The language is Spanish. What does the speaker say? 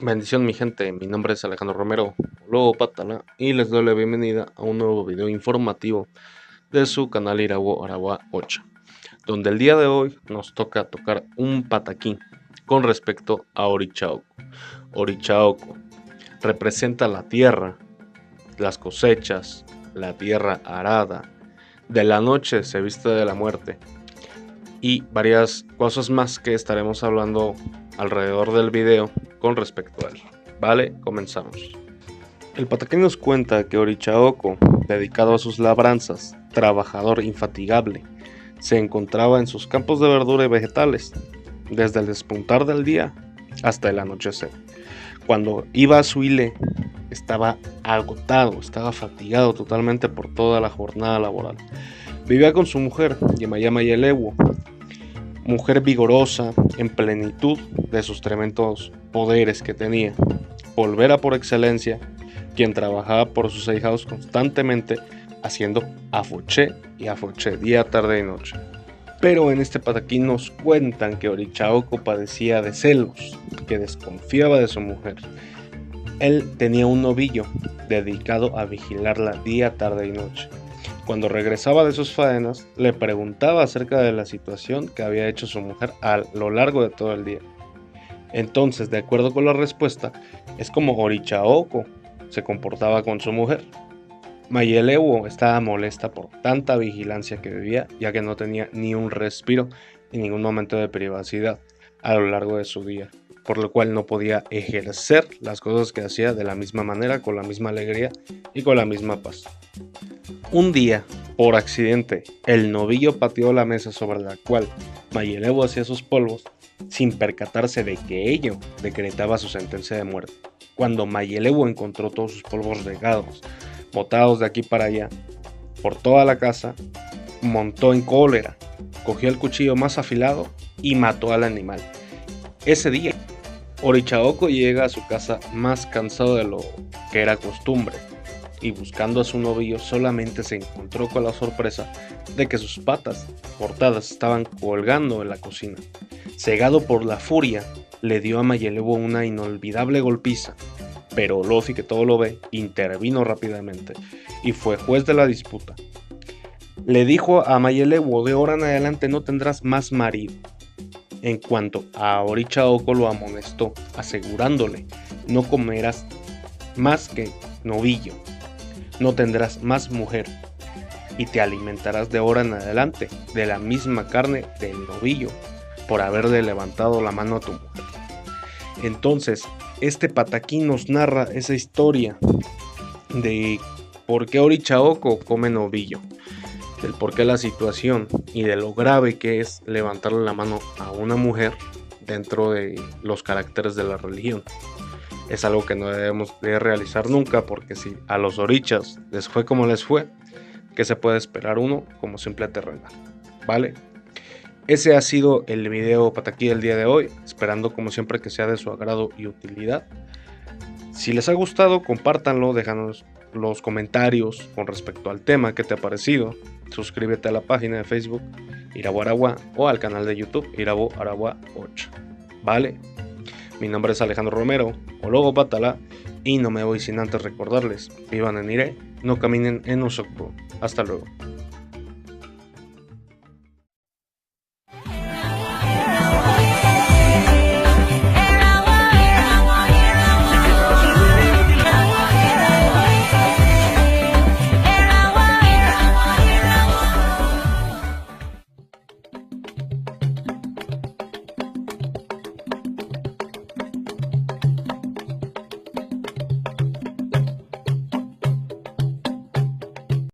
Bendición mi gente, mi nombre es Alejandro Romero, Lobo Patala, y les doy la bienvenida a un nuevo video informativo de su canal Irawo Aragua 8, donde el día de hoy nos toca tocar un pataquín con respecto a Orichaocco. Orichaocco representa la tierra, las cosechas, la tierra arada, de la noche se viste de la muerte y varias cosas más que estaremos hablando alrededor del video con respecto a él. Vale, comenzamos. El pataquín nos cuenta que Orichaocco, dedicado a sus labranzas, trabajador infatigable, se encontraba en sus campos de verdura y vegetales, desde el despuntar del día hasta el anochecer. Cuando iba a su hile, estaba agotado, estaba fatigado totalmente por toda la jornada laboral. Vivía con su mujer, Yemaya Mayelewo, mujer vigorosa, en plenitud de sus tremendos poderes que tenía, polvera por excelencia, quien trabajaba por sus ahijados constantemente, haciendo afoché y afoché, día, tarde y noche. Pero en este pataquín nos cuentan que Orichaocco padecía de celos, que desconfiaba de su mujer. Él tenía un novillo dedicado a vigilarla día, tarde y noche. Cuando regresaba de sus faenas, le preguntaba acerca de la situación que había hecho su mujer a lo largo de todo el día. Entonces, de acuerdo con la respuesta, es como Orichaocco se comportaba con su mujer. Mayelewo estaba molesta por tanta vigilancia que vivía, ya que no tenía ni un respiro y ningún momento de privacidad a lo largo de su día, por lo cual no podía ejercer las cosas que hacía de la misma manera, con la misma alegría y con la misma paz. Un día, por accidente, el novillo pateó la mesa sobre la cual Mayelewo hacía sus polvos, sin percatarse de que ello decretaba su sentencia de muerte. Cuando Mayelewo encontró todos sus polvos regados, botados de aquí para allá, por toda la casa, montó en cólera, cogió el cuchillo más afilado y mató al animal. Ese día, Orichaocco llega a su casa más cansado de lo que era costumbre, y buscando a su novillo solamente se encontró con la sorpresa de que sus patas cortadas estaban colgando en la cocina. Cegado por la furia, le dio a Mayelewo una inolvidable golpiza, pero Olofi, que todo lo ve, intervino rápidamente y fue juez de la disputa. Le dijo a Mayelewo: de ahora en adelante no tendrás más marido. En cuanto a Orichaocco, lo amonestó, asegurándole: no comerás más que novillo, no tendrás más mujer, y te alimentarás de ahora en adelante de la misma carne del novillo, por haberle levantado la mano a tu mujer. Entonces, este pataquín nos narra esa historia de por qué Orichaocco come novillo, del por qué la situación y de lo grave que es levantarle la mano a una mujer dentro de los caracteres de la religión. Es algo que no debemos de realizar nunca, porque si a los orichas les fue como les fue, ¿qué se puede esperar uno como simple terrenal? ¿Vale? Ese ha sido el video pataquí del día de hoy, esperando como siempre que sea de su agrado y utilidad. Si les ha gustado, compártanlo, déjanos los comentarios con respecto al tema que te ha parecido. Suscríbete a la página de Facebook Irawo Aragua o al canal de YouTube Irawo Aragua 8. ¿Vale? Mi nombre es Alejandro Romero, o Lobo Patala, y no me voy sin antes recordarles: vivan en Ire, no caminen en Osokpo. Hasta luego.